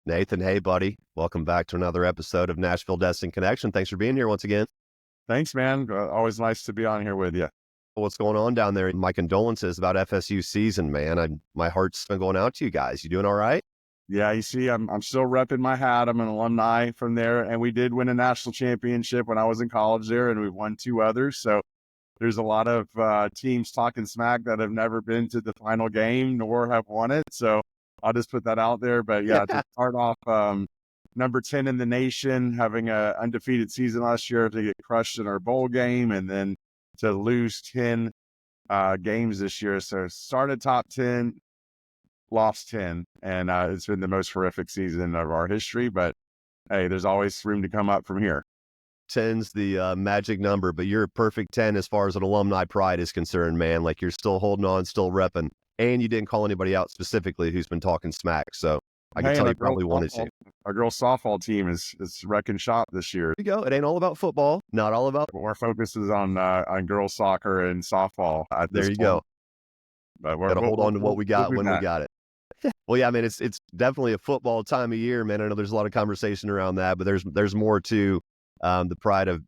Nathan, hey buddy. Welcome back to another episode of Nashville Destin Connection. Thanks for being here once again. Thanks, man. Always nice to be on here with you. What's going on down there? My condolences about FSU season, man. My heart's been going out to you guys. You doing all right? Yeah, you see, I'm still repping my hat. I'm an alumni from there, and we did win a national championship when I was in college there, and we've won two others. So there's a lot of teams talking smack that have never been to the final game nor have won it. So I'll just put that out there. But yeah, to start off, number 10 in the nation, having a undefeated season last year, to get crushed in our bowl game, and then to lose 10 games this year. So started top 10, lost 10, and it's been the most horrific season of our history. But hey, there's always room to come up from here. 10's the magic number, but you're a perfect 10 as far as an alumni pride is concerned, man. Like you're still holding on, still repping, and you didn't call anybody out specifically who's been talking smack. So I can tell you probably wanted to. Our girls softball team is wrecking shop this year. There you go. It ain't all about football. Not all about. Our focus is on girls soccer and softball. There you go. But we're gotta hold on to what we got when we got it. Well, yeah, man, it's definitely a football time of year, man. I know there's a lot of conversation around that, but there's more to the pride of,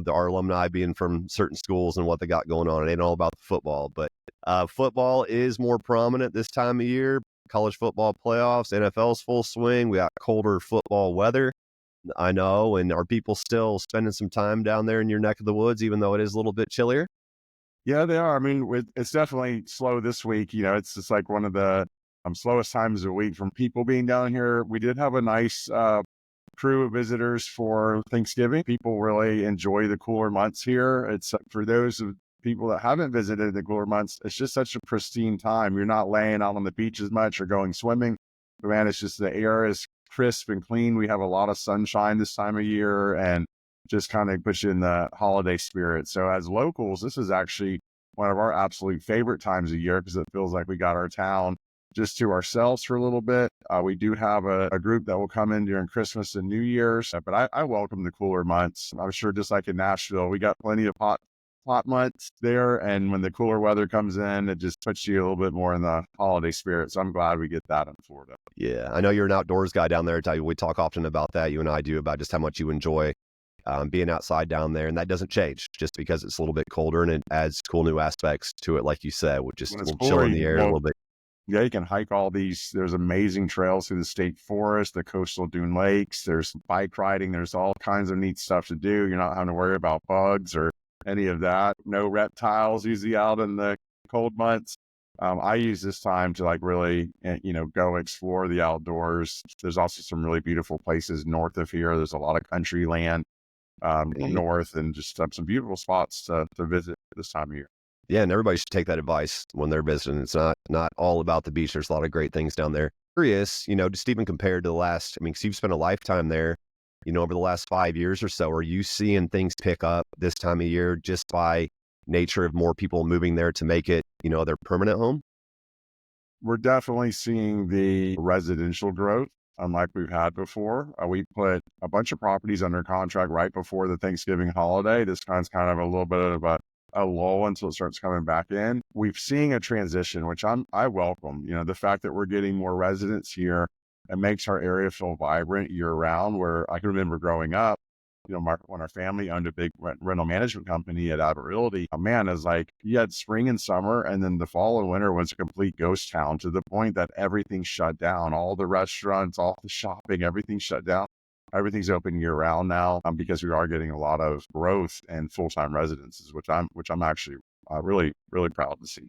our alumni being from certain schools and what they got going on. It ain't all about the football, but football is more prominent this time of year. College football playoffs, NFL's full swing. We got colder football weather. I know. And are people still spending some time down there in your neck of the woods, even though it is a little bit chillier? Yeah, they are. I mean, it's definitely slow this week. It's just like one of the slowest times of the week from people being down here. We did have a nice crew of visitors for Thanksgiving. People really enjoy the cooler months here. It's for those of people that haven't visited the cooler months, it's just such a pristine time. You're not laying out on the beach as much or going swimming. But man, it's just the air is crisp and clean. We have a lot of sunshine this time of year and just kind of puts you in the holiday spirit. So as locals, this is actually one of our absolute favorite times of year because it feels like we got our town just to ourselves for a little bit. We do have a group that will come in during Christmas and New Year's, but I welcome the cooler months. I'm sure just like in Nashville, we got plenty of hot months there. And when the cooler weather comes in, it just puts you a little bit more in the holiday spirit. So I'm glad we get that in Florida. Yeah, I know you're an outdoors guy down there. We talk often about that. You and I do, about just how much you enjoy being outside down there. And that doesn't change just because it's a little bit colder, and it adds cool new aspects to it. Like you said, with just a little chill in the air a little bit. Yeah, you can hike all these. There's amazing trails through the state forest, the coastal dune lakes. There's bike riding. There's all kinds of neat stuff to do. You're not having to worry about bugs or any of that. No reptiles usually out in the cold months. I use this time to really, go explore the outdoors. There's also some really beautiful places north of here. There's a lot of country land north, and just some beautiful spots to visit this time of year. Yeah, and everybody should take that advice when they're visiting. It's not all about the beach. There's a lot of great things down there. Curious, just even compared to the last, because you've spent a lifetime there, over the last 5 years or so, are you seeing things pick up this time of year just by nature of more people moving there to make it, their permanent home? We're definitely seeing the residential growth, unlike we've had before. We put a bunch of properties under contract right before the Thanksgiving holiday. This kind of a little bit of a lull until it starts coming back in. We've seen a transition, which I welcome. The fact that we're getting more residents here, it makes our area feel vibrant year round. Where I can remember growing up, when our family owned a big rental management company at Realty, man, is like you had spring and summer, and then the fall and winter was a complete ghost town, to the point that everything shut down. All the restaurants, all the shopping, everything shut down. Everything's open year round now because we are getting a lot of growth and full-time residences, which I'm actually really, really proud to see.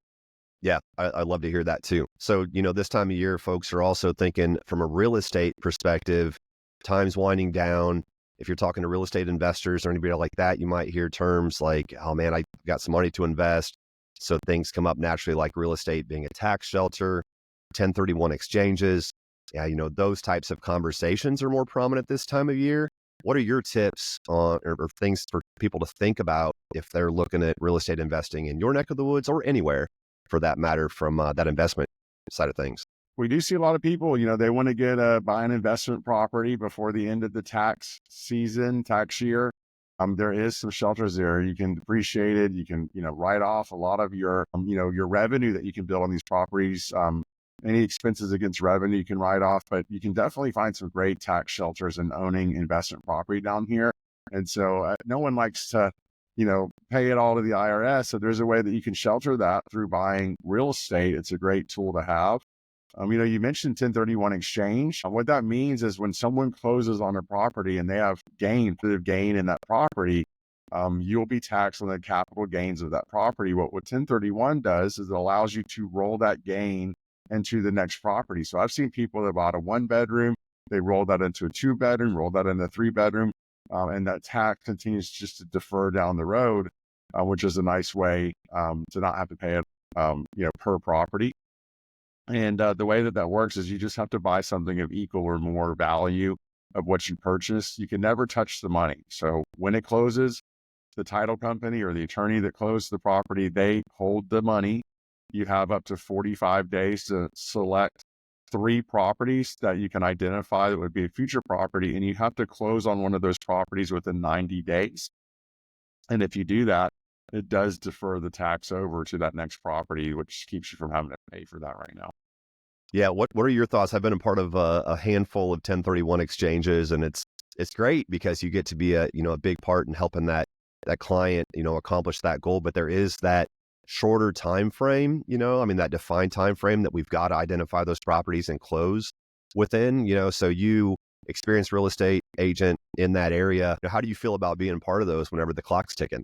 Yeah, I love to hear that too. So, this time of year, folks are also thinking from a real estate perspective, time's winding down. If you're talking to real estate investors or anybody like that, you might hear terms like, oh man, I got some money to invest. So things come up naturally, like real estate being a tax shelter, 1031 exchanges. Yeah, those types of conversations are more prominent this time of year. What are your tips on or things for people to think about if they're looking at real estate investing in your neck of the woods or anywhere for that matter from that investment side of things? We do see a lot of people, they want to buy an investment property before the end of the tax year. There is some shelters there. You can depreciate it. You can, write off a lot of your, your revenue that you can build on these properties. any expenses against revenue you can write off, but you can definitely find some great tax shelters in owning investment property down here. And so no one likes to, pay it all to the IRS. So there's a way that you can shelter that through buying real estate. It's a great tool to have. You mentioned 1031 exchange. What that means is when someone closes on a property and they have gain in that property, you'll be taxed on the capital gains of that property. What 1031 does is it allows you to roll that gain into the next property. So I've seen people that bought a 1-bedroom, they roll that into a 2-bedroom, roll that into a 3-bedroom, and that tax continues just to defer down the road, which is a nice way to not have to pay it, per property. And the way that works is you just have to buy something of equal or more value of what you purchased. You can never touch the money. So when it closes, the title company or the attorney that closed the property, they hold the money. You have up to 45 days to select 3 properties that you can identify that would be a future property, and you have to close on one of those properties within 90 days. And if you do that, it does defer the tax over to that next property, which keeps you from having to pay for that right now. Yeah. What are your thoughts? I've been a part of a handful of 1031 exchanges, and it's great because you get to be a big part in helping that client, accomplish that goal. But there is that shorter time frame, that defined time frame that we've got to identify those properties and close within, so you experienced real estate agent in that area. How do you feel about being part of those whenever the clock's ticking?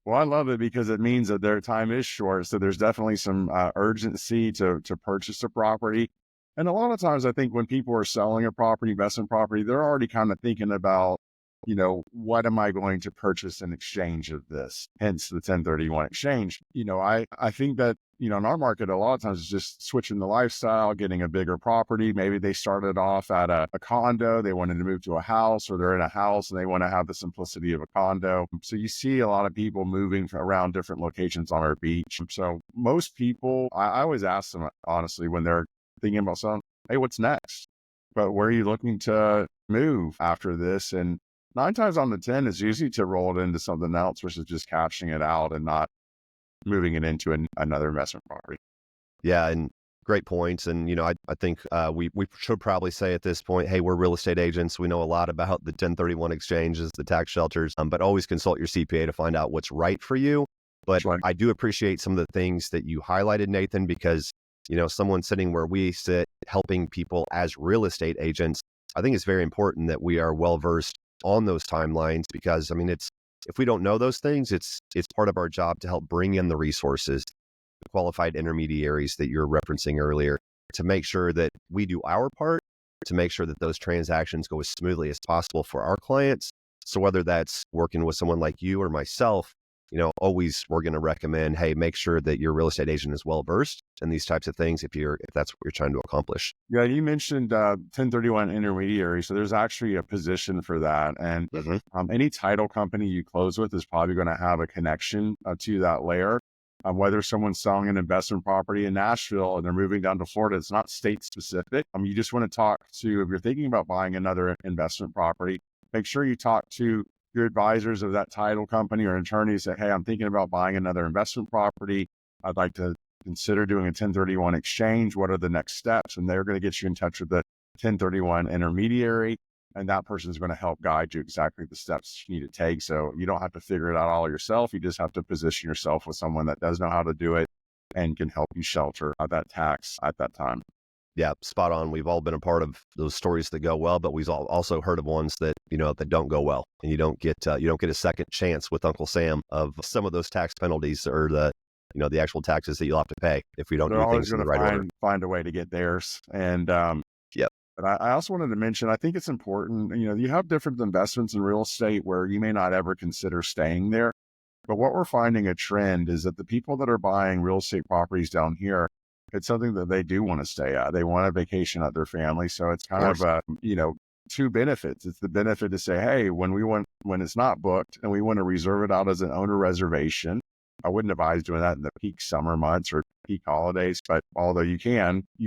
Well, I love it because it means that their time is short. So there's definitely some urgency to purchase a property. And a lot of times I think when people are selling a property, investment property, they're already kind of thinking about, what am I going to purchase in exchange of this? Hence the 1031 exchange. I think that, in our market, a lot of times it's just switching the lifestyle, getting a bigger property. Maybe they started off at a condo, they wanted to move to a house, or they're in a house and they want to have the simplicity of a condo. So you see a lot of people moving around different locations on our beach. So most people, I always ask them, honestly, when they're thinking about selling, hey, what's next? But where are you looking to move after this? And 9 times on the 10 is usually to roll it into something else versus just cashing it out and not moving it into another investment property. Yeah, and great points. And, I think we should probably say at this point, hey, we're real estate agents. We know a lot about the 1031 exchanges, the tax shelters, but always consult your CPA to find out what's right for you. But Right. I do appreciate some of the things that you highlighted, Nathan, because, someone sitting where we sit, helping people as real estate agents, I think it's very important that we are well-versed on those timelines because, if we don't know those things, it's part of our job to help bring in the resources, the qualified intermediaries that you're referencing earlier, to make sure that we do our part to make sure that those transactions go as smoothly as possible for our clients. So whether that's working with someone like you or myself, always we're going to recommend, hey, make sure that your real estate agent is well versed in these types of things if that's what you're trying to accomplish. Yeah, you mentioned 1031 intermediary. So there's actually a position for that. And any title company you close with is probably going to have a connection to that layer. Whether someone's selling an investment property in Nashville and they're moving down to Florida, it's not state specific. You just want to talk to, if you're thinking about buying another investment property, make sure you talk to your advisors of that title company or attorney. Say, hey, I'm thinking about buying another investment property. I'd like to consider doing a 1031 exchange. What are the next steps? And they're going to get you in touch with the 1031 intermediary. And that person is going to help guide you exactly the steps you need to take. So you don't have to figure it out all yourself. You just have to position yourself with someone that does know how to do it and can help you shelter that tax at that time. Yeah, spot on. We've all been a part of those stories that go well, but we've also heard of ones that, that don't go well. And you don't get a second chance with Uncle Sam of some of those tax penalties or the actual taxes that you'll have to pay if we don't They're do always things in the going right to order. find a way to get theirs. And Yep. but I also wanted to mention, I think it's important, you have different investments in real estate where you may not ever consider staying there. But what we're finding a trend is that the people that are buying real estate properties down here, it's something that they do want to stay at. They want a vacation at their family. So it's kind of, two benefits. It's the benefit to say, hey, when it's not booked and we want to reserve it out as an owner reservation. I wouldn't advise doing that in the peak summer months or peak holidays, but although you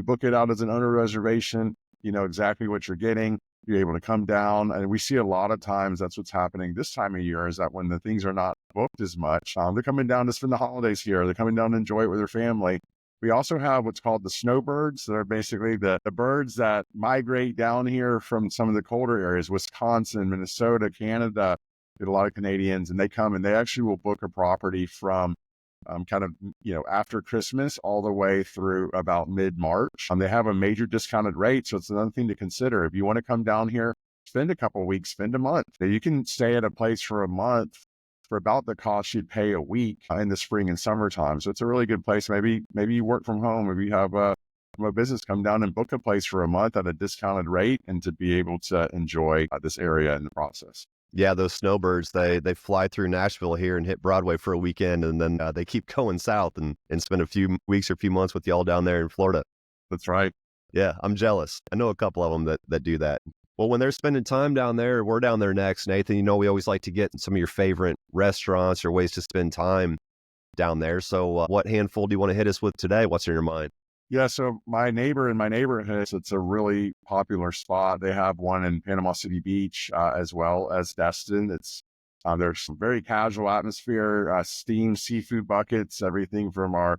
book it out as an owner reservation, you know exactly what you're getting. You're able to come down. And we see a lot of times that's what's happening this time of year is that when the things are not booked as much, they're coming down to spend the holidays here. They're coming down to enjoy it with their family. We also have what's called the snowbirds. They're basically the birds that migrate down here from some of the colder areas, Wisconsin, Minnesota, Canada. Get a lot of Canadians, and they come and they actually will book a property from kind of, after Christmas all the way through about mid-March. They have a major discounted rate. So it's another thing to consider. If you want to come down here, spend a couple of weeks, spend a month. You can stay at a place for a month for about the cost you'd pay a week in the spring and summertime. So it's a really good place. Maybe you work from home. Maybe you have a business, come down and book a place for a month at a discounted rate and to be able to enjoy this area in the process. Yeah, those snowbirds, they fly through Nashville here and hit Broadway for a weekend, and then they keep going south and spend a few weeks or a few months with y'all down there in Florida. That's right. Yeah, I'm jealous. I know a couple of them that do that. Well, when they're spending time down there, we're down there next. Nathan, we always like to get some of your favorite restaurants or ways to spend time down there. So what handful do you want to hit us with today? What's in your mind? Yeah, so my neighbor in my neighborhood, it's a really popular spot. They have one in Panama City Beach as well as Destin. There's some very casual atmosphere, steamed seafood buckets, everything from our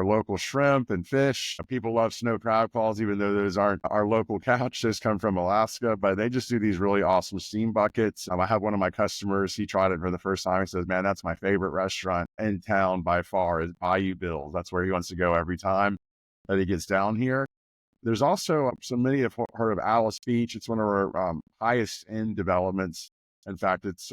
local shrimp and fish. People love snow crab balls, even though those aren't our local catch. Those come from Alaska, but they just do these really awesome steam buckets. I have one of my customers, he tried it for the first time. He says, man, that's my favorite restaurant in town by far is Bayou Bill's. That's where he wants to go every time that he gets down here. There's also, so many have heard of Alice Beach. It's one of our highest end developments. In fact, it's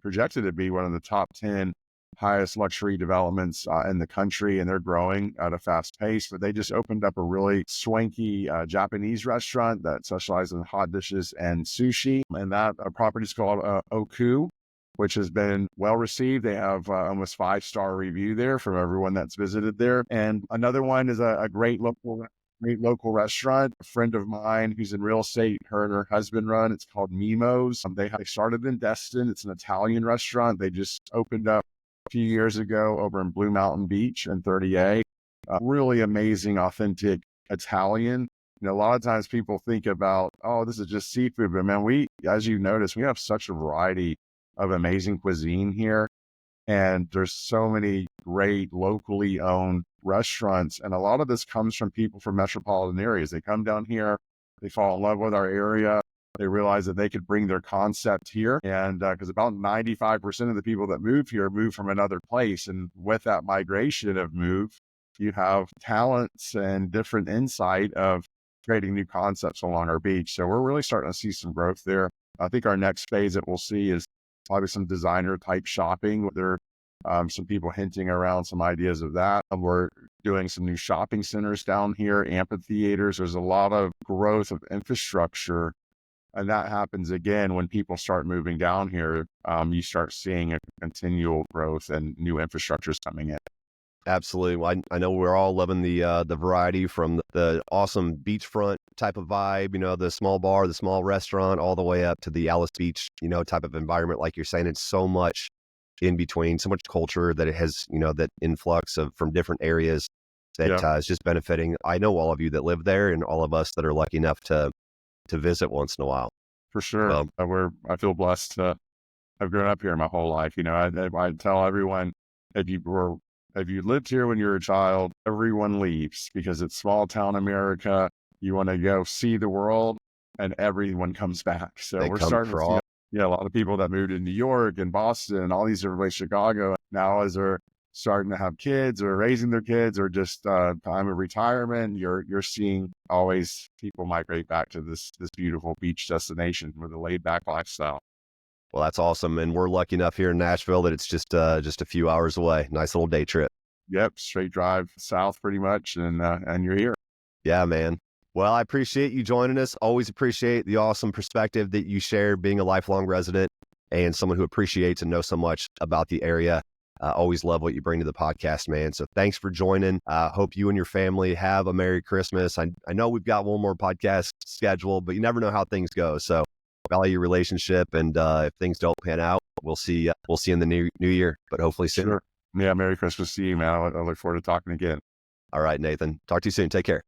projected to be one of the top 10 highest luxury developments in the country, and they're growing at a fast pace. But they just opened up a really swanky Japanese restaurant that specializes in hot dishes and sushi. And that property is called Oku, which has been well received. They have almost 5-star review there from everyone that's visited there. And another one is a great local restaurant. A friend of mine who's in real estate, her and her husband run. It's called Mimo's. They started in Destin. It's an Italian restaurant. They just opened up a few years ago over in Blue Mountain Beach in 30A. Really amazing, authentic Italian. A lot of times people think about, oh, this is just seafood. But man, as you notice, we have such a variety of amazing cuisine here. And there's so many great locally owned restaurants. And a lot of this comes from people from metropolitan areas. They come down here, they fall in love with our area. They realize that they could bring their concept here. And because about 95% of the people that move here move from another place. And with that migration of move, you have talents and different insight of creating new concepts along our beach. So we're really starting to see some growth there. I think our next phase that we'll see is probably some designer type shopping. There are some people hinting around some ideas of that. We're doing some new shopping centers down here, amphitheaters. There's a lot of growth of infrastructure. And that happens again when people start moving down here. You start seeing a continual growth and new infrastructures coming in. Absolutely. Well, I know we're all loving the variety from the awesome beachfront type of vibe, the small bar, the small restaurant, all the way up to the Alice Beach, type of environment. Like you're saying, it's so much in between, so much culture that it has, that influx from different areas that is just benefiting. I know all of you that live there and all of us that are lucky enough to visit once in a while. For sure. I feel blessed to have grown up here my whole life. I tell everyone, if you lived here when you were a child, everyone leaves because it's small town America. You want to go see the world and everyone comes back. So we're starting to see a lot of people that moved to New York and Boston and all these different places, Chicago. Now as they're starting to have kids or raising their kids or just time of retirement, you're seeing always people migrate back to this beautiful beach destination with a laid back lifestyle. Well, that's awesome. And we're lucky enough here in Nashville that it's just a few hours away. Nice little day trip. Yep. Straight drive south pretty much. And you're here. Yeah, man. Well, I appreciate you joining us. Always appreciate the awesome perspective that you share being a lifelong resident and someone who appreciates and knows so much about the area. Always love what you bring to the podcast, man. So thanks for joining. Hope you and your family have a Merry Christmas. I know we've got one more podcast scheduled, but you never know how things go. So value your relationship. And if things don't pan out, we'll see in the new year, but hopefully soon. Sure. Yeah. Merry Christmas to you, man. I look forward to talking again. All right, Nathan. Talk to you soon. Take care.